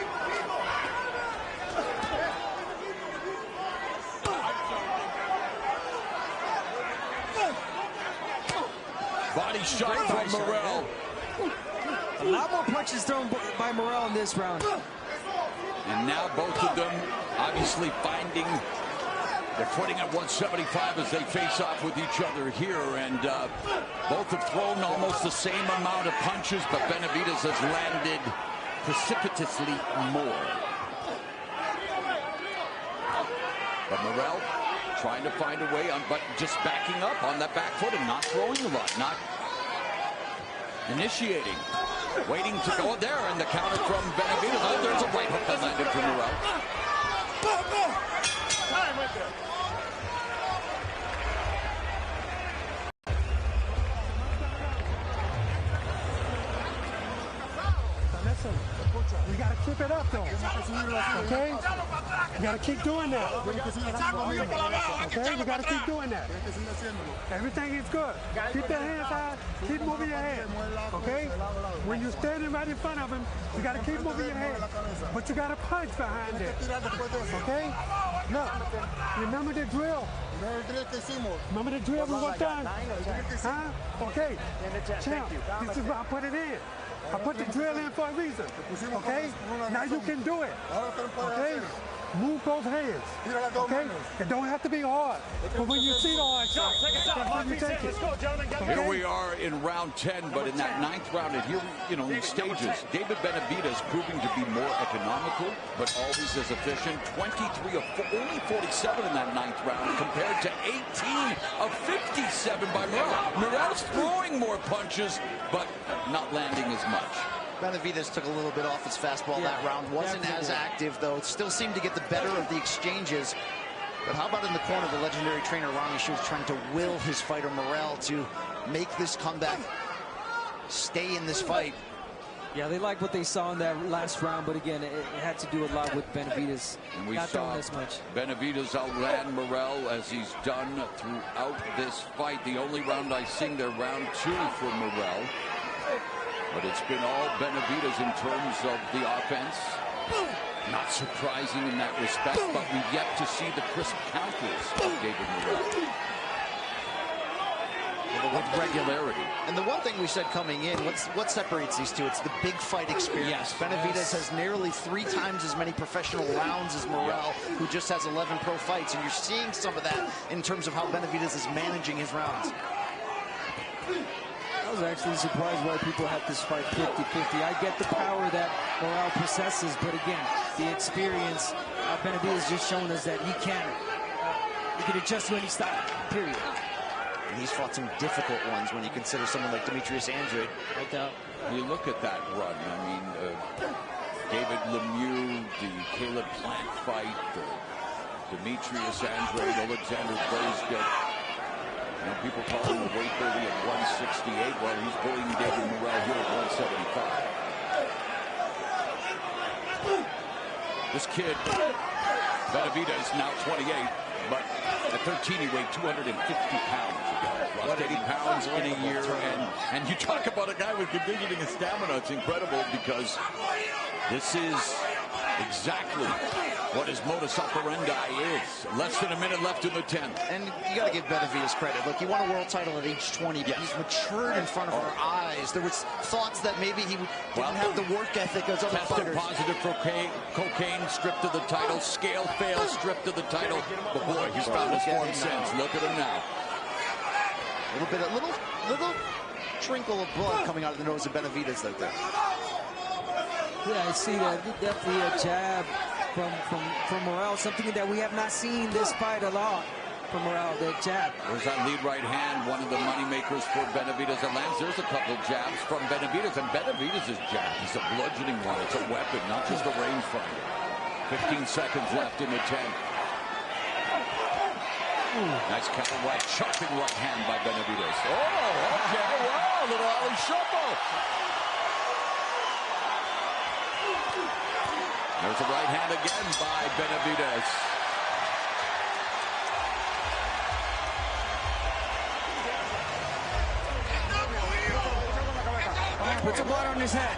Body shot from Morrell. A lot more punches thrown by Morrell in this round. And now both of them obviously finding their footing at 175 as they face off with each other here. And both have thrown almost the same amount of punches, but Benavidez has landed precipitously more. But Morrell trying to find a way on, but just backing up on that back foot and not throwing a lot, not initiating, waiting to go there, and the counter from Benavidez. Oh, there's a right hook that landed from Morrell. Listen, we got to keep it up, though. Okay? We got to keep doing that. Okay? We got to keep doing that. Everything is good. Keep your hands high. Keep moving your head. Okay? When you're standing right in front of him, you got to keep moving your head. But you got to punch behind it. Okay? Look, remember the drill. Remember the drill we worked on? Huh? Okay. Champ, this is where I put it in. I put the drill in for a reason. Okay? Now you can do it. Okay? Move both hands. Okay? It don't have to be hard. But when you see the hard shot, that's when you take it. Okay? Here we are in round 10, but in that 9th round, and here, you know, in stages, David Benavidez proving to be more economical, but always as efficient. 23 of only 47 in that 9th round, compared to 18 of 57 by Morrell. Morrell's throwing more punches, but not landing as much. Benavidez took a little bit off his fastball that round. Wasn't as active, though. Still seemed to get the better of the exchanges. But how about in the corner, the legendary trainer, Ronnie Schultz, trying to will his fighter, Morrell, to make this comeback, stay in this fight. Yeah, they liked what they saw in that last round, but again, it had to do a lot with Benavidez. And we not saw throwing as much. Benavidez outran Morrell as he's done throughout this fight. The only round I've seen there, round 2 for Morrell. But it's been all Benavidez in terms of the offense. Not surprising in that respect, but we've yet to see the crisp counters of David Morrell. With regularity. And the one thing we said coming in, what separates these two? It's the big fight experience. Yes. Benavidez has nearly 3 times as many professional rounds as Morrell, who just has 11 pro fights. And you're seeing some of that in terms of how Benavidez is managing his rounds. I was actually surprised why people had this fight 50-50. I get the power that Morrell possesses, but again, the experience, Benavidez just shown us that he can adjust to any style, period. And he's fought some difficult ones when you consider someone like Demetrius Andrade. No doubt. You look at that run. I mean, David Lemieux, the Caleb Plant fight, Demetrius Andrade, Alexander Gvozdyk. You know, people call him the weight 30 at 168. Well, he's bullying David Morrell here at 175. This kid, Benavidez, now 28, but at 13 he weighed 250 pounds. Lost 80 pounds in a year, and you talk about a guy with conditioning and stamina. It's incredible because this is exactly what his modus operandi is. Less than a minute left in the 10th. And you got to give Benavidez credit. Look, he won a world title at age 20, but he's matured in front of our eyes. There was thoughts that maybe he didn't have the work ethic as other tested fighters. Positive for cocaine, stripped of the title. Scale failed, stripped of the title. But boy, he's found his form since. Look at him now. A little trinkle of blood coming out of the nose of Benavidez right there. Yeah, I see that. Definitely a jab from Morrell, something that we have not seen this fight a lot from Morrell, that jab. There's that lead right hand, one of the money makers for Benavidez. And Lance, there's a couple jabs from Benavidez, and Benavidez's jab is a bludgeoning one. It's a weapon, not just a rangefinder. 15 seconds left in the 10. Nice counter right, chopping right hand by Benavidez. Oh, okay, wow, little alley shuffle. There's a right hand again by Benavidez. Put some water on his head.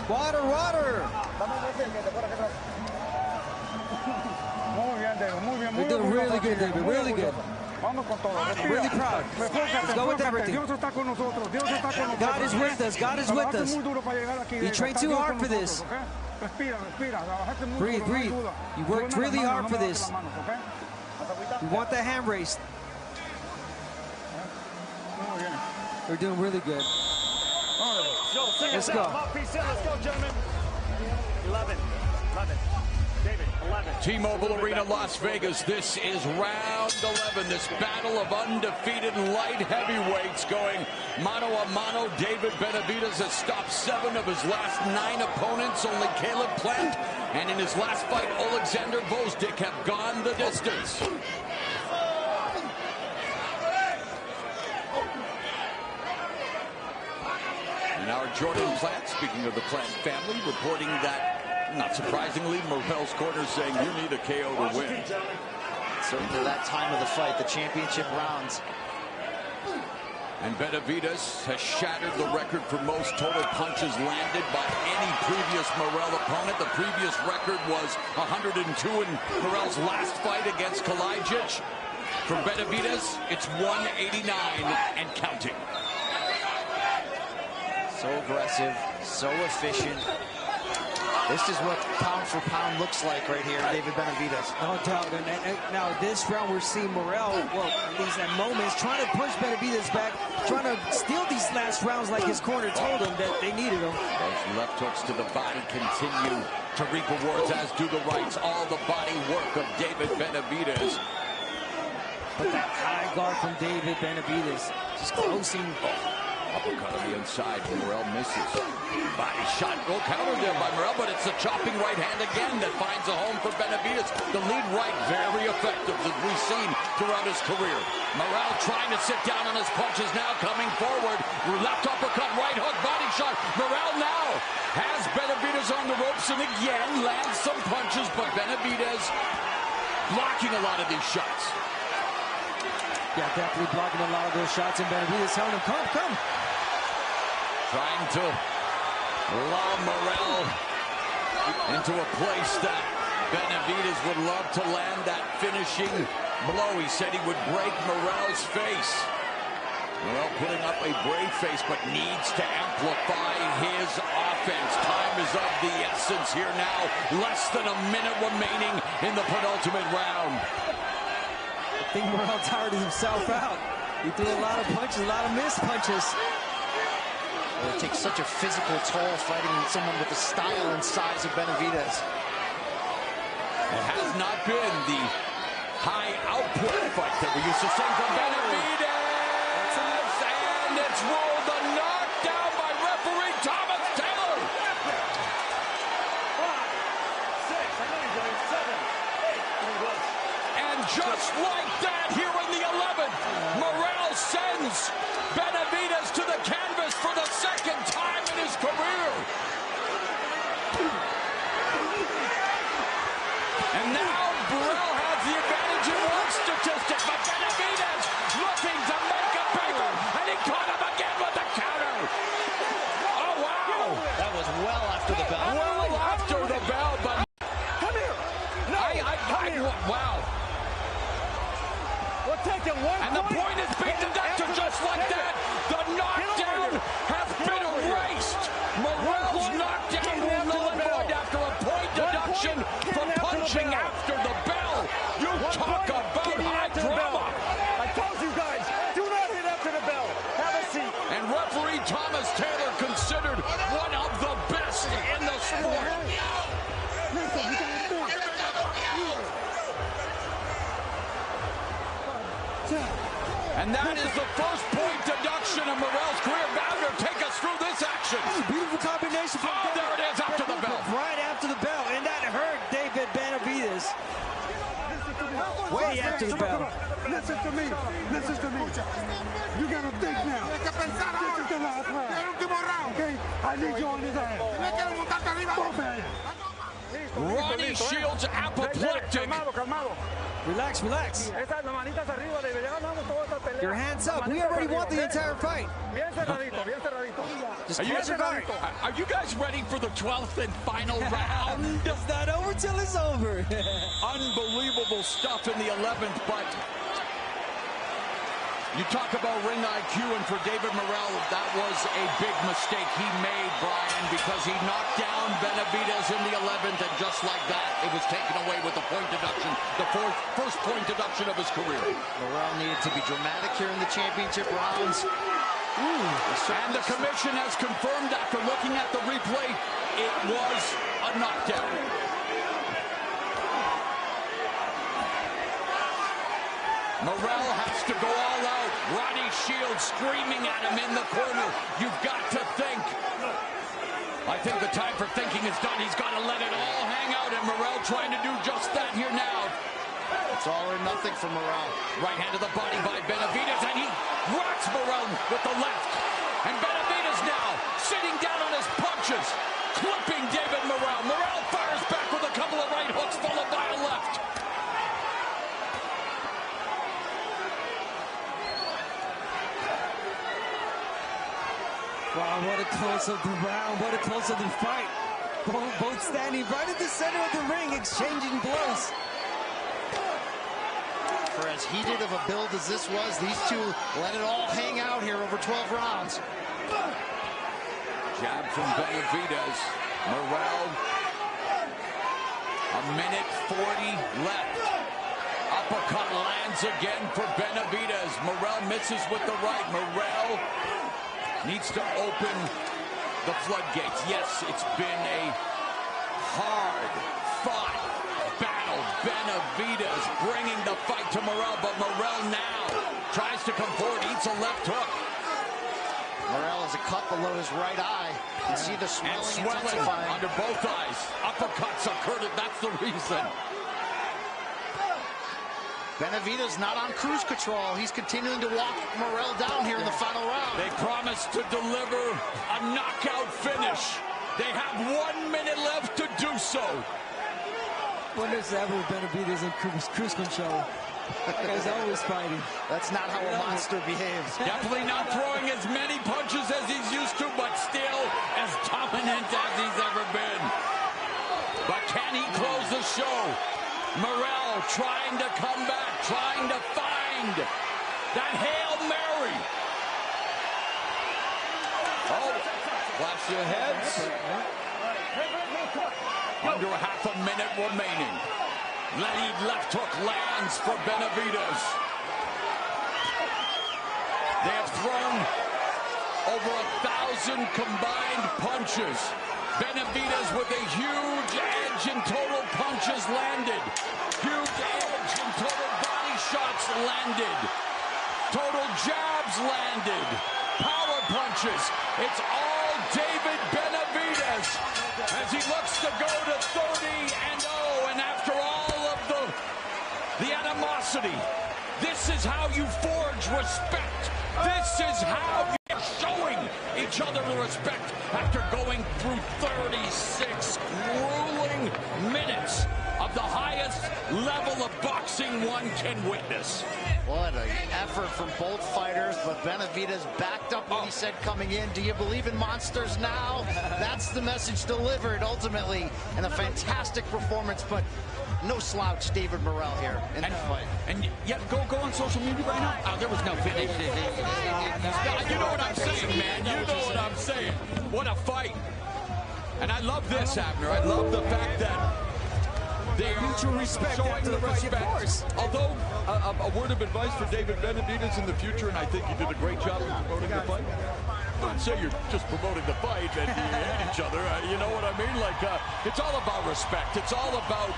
Water, water. You're doing really good, David. Really good. Really proud. Let's go with everything. God is with us. God is with us. You trained too hard for this. Breathe, breathe. You worked really hard for this. You want that hand raised. We're doing really good. Let's go. Let's go, gentlemen. 11. David, 11. T-Mobile Arena, Las Vegas. This is round 11. This battle of undefeated light heavyweights going mano a mano. David Benavidez has stopped 7 of his last 9 opponents. Only Caleb Plant and in his last fight, Alexander Gvozdyk have gone the distance. And our Jordan Plant, speaking of the Plant family, reporting that, not surprisingly, Morrell's corner saying you need a KO to win. Certainly that time of the fight, the championship rounds. And Benavidez has shattered the record for most total punches landed by any previous Morrell opponent. The previous record was 102 in Morrell's last fight against Kalajic. For Benavidez, it's 189 and counting. So aggressive, so efficient. This is what pound for pound looks like right here, David Benavidez. No doubt. And now this round we're seeing Morrell, well, at least at moments, trying to push Benavidez back, trying to steal these last rounds like his corner told him that they needed him. Those left hooks to the body continue to reap rewards, as do the rights. All the body work of David Benavidez. But that high guard from David Benavidez, just closing Uppercut on the inside. Morrell misses. Body shot. No counter there by Morrell, but it's a chopping right hand again that finds a home for Benavidez. The lead right, very effective, as we've seen throughout his career. Morrell trying to sit down on his punches now, coming forward. Left uppercut, right hook, body shot. Morrell now has Benavidez on the ropes and again lands some punches, but Benavidez blocking a lot of these shots. Yeah, definitely blocking a lot of those shots, and Benavidez telling him, come. Trying to lob Morrell into a place that Benavidez would love to land that finishing blow. He said he would break Morrell's face. Morrell putting up a brave face, but needs to amplify his offense. Time is of the essence here now. Less than a minute remaining in the penultimate round. I think Morrell tired himself out. He threw a lot of punches, a lot of missed punches. It takes such a physical toll fighting someone with the style and size of Benavidez. It has not been the high output fight that we used to see from Benavidez. And it's ruled a knockdown by referee Thomas Taylor. 5, 6, 7, 8. And just like that, here in the 11th, Morrell sends Benavidez to the canvas for the second time in his career. And now Morrell has the advantage in one statistic, but Benavidez looking to make a paper, and he caught him again with the counter. Oh, wow. That was well after the bell. Well after the bell, but... Come here. No, wow. We're taking one And the point is being deducted just like that. The knockdown has been erased. Morrell's knockdown will null and void after a point deduction for punching after the bell. You talk about high drama. I told you guys, do not hit after the bell. Have a seat. And referee Thomas Taylor considered one of the best in the sport. And that is the first point deduction of Morrell's career. Bounder, take us through this action. Beautiful combination. Oh, there it is after the bell. Right after the bell, and that hurt David Benavidez. Way after the bell. Listen to me. Listen to me. You gotta think now. This is the last round. Okay? I need you on this ass. Both hands. Ronnie Shields apoplectic. Relax. Your hands up. We already won the entire fight. Just close your guard. Are you guys ready for the 12th and final round? It's not over till it's over. Unbelievable stuff in the 11th, but you talk about ring IQ, and for David Morrell, that was a big mistake he made, Brian, because he knocked down Benavidez in the 11th, and just like that, it was taken away with the point deduction, the first point deduction of his career. Morrell needed to be dramatic here in the championship rounds. And the commission has confirmed after looking at the replay, it was a knockdown. Morrell has to go all out. Ronnie Shields screaming at him in the corner. You've got to think. I think the time for thinking is done. He's got to let it all hang out, and Morrell trying to do just that here now. It's all or nothing for Morrell. Right hand to the body by Benavidez, and he rocks Morrell with the left. And Benavidez now sitting down on his punches, clipping David Morrell. Morrell fires back with a couple of right hooks followed by a left. Wow, what a close of the round, what a close of the fight. Both standing right at the center of the ring, exchanging blows. For as heated of a build as this was, these two let it all hang out here over 12 rounds. Jab from Benavidez. Morrell. A minute 40 left. Uppercut lands again for Benavidez. Morrell misses with the right. Morrell needs to open the floodgates. Yes, it's been a hard-fought battle. Benavidez bringing the fight to Morrell, but Morrell now tries to come forward, eats a left hook. Morrell has a cut below his right eye. You can see the swelling intensifying. Under both eyes. Uppercuts occurred. That's the reason. Benavidez not on cruise control. He's continuing to walk Morrell down here in the final round. They promised to deliver a knockout finish. They have 1 minute left to do so. When there's ever Benavidez in cruise control. That guy's always fighting. That's not how a monster behaves. Definitely not throwing as many punches as he's used to, but still as dominant as he's ever been. But can he close the show? Morrell trying to come back, trying to find that Hail Mary. Oh, flash your heads. Under half a minute remaining. Lead left hook lands for Benavidez. They have thrown over 1,000 combined punches. Benavidez with a huge edge in total punches landed. Huge edge in total body shots landed. Total jabs landed. Power punches. It's all David Benavidez as he looks to go to 30-0. And after all of the animosity, this is how you forge respect. This is how you're showing each other the respect after going through 36 grueling minutes of the highest level of boxing one can witness. What an effort from both fighters, but Benavidez backed up what he said coming in. Do you believe in monsters now? That's the message delivered ultimately, and a fantastic performance, but no slouch David Morrell here in this fight. And yet, go on social media right now. Oh, there was no finish. You know what I'm saying, man. You know what I'm saying. What a fight. And I love this, Abner. I love the fact that they are mutual respect showing the respect. Although, a word of advice for David Benavidez in the future, and I think he did a great job of promoting the fight. Don't say you're just promoting the fight and you hate each other. You know what I mean? Like, it's all about respect. It's all about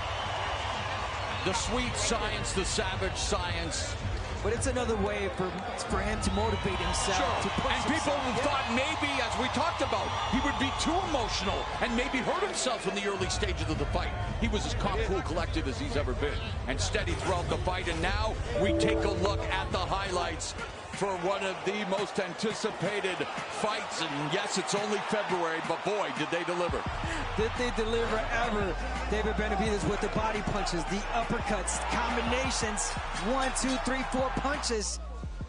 the sweet science, the savage science. But it's another way for him to motivate himself. Sure. To push and people himself. thought maybe, as we talked about, he would be too emotional and maybe hurt himself in the early stages of the fight. He was as calm, cool, collected as he's ever been and steady throughout the fight. And now we take a look at the highlights for one of the most anticipated fights. And yes, it's only February, but boy, did they deliver. Did they deliver ever? David Benavidez with the body punches, the uppercuts, combinations. 1, 2, 3, 4 punches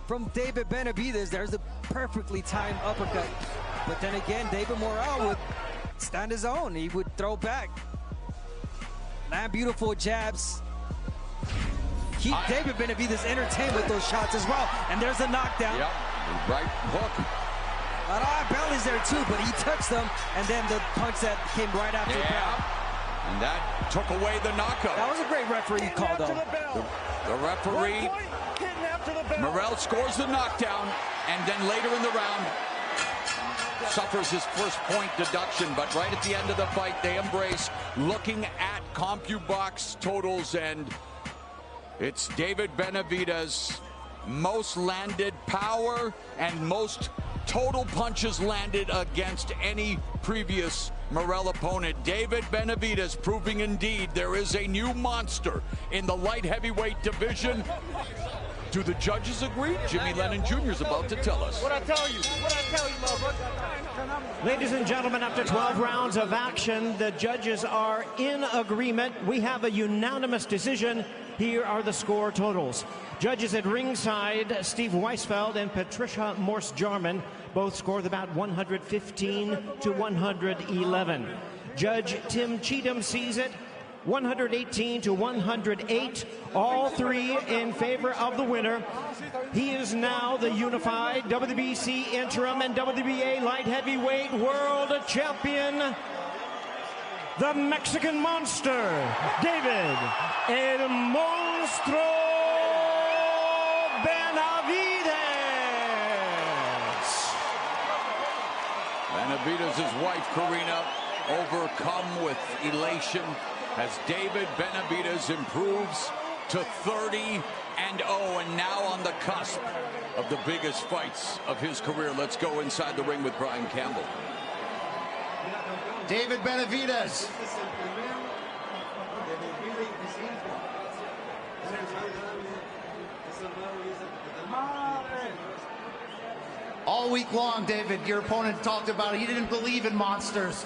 from David Benavidez. There's a perfectly timed uppercut. But then again, David Morrell would stand his own. He would throw back. Land beautiful jabs. Keep David Benavidez entertained with those shots as well. And there's a knockdown. Yep, right hook. A lot of bellies there too, but he touched them, and then the punch that came right after the bell. And that took away the knockout. That was a great referee call, though. The referee, Morrell scores the knockdown, and then later in the round, suffers his first point deduction. But right at the end of the fight, they embrace, looking at CompuBox totals, and it's David Benavidez, most landed power and most total punches landed against any previous Morrell opponent. David Benavidez proving indeed there is a new monster in the light heavyweight division. Do the judges agree? Jimmy Lennon Jr. is about to tell us. What I tell you, motherfucker. Ladies and gentlemen, after 12 rounds of action, the judges are in agreement. We have a unanimous decision. Here are the score totals. Judges at ringside, Steve Weisfeld and Patricia Morse-Jarman both scored about 115 to 111. Judge Tim Cheatham sees it 118 to 108, all three in favor of the winner. He is now the unified WBC interim and WBA light heavyweight world champion, the Mexican monster, David El Monstro Benavidez. Benavidez' wife, Karina, overcome with elation as David Benavidez improves to 30-0 and now on the cusp of the biggest fights of his career. Let's go inside the ring with Brian Campbell. David Benavidez. All week long, David, your opponent talked about it. He didn't believe in monsters.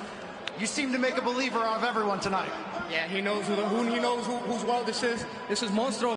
You seem to make a believer out of everyone tonight. Yeah, he knows who he knows whose world this is. This is Monstro.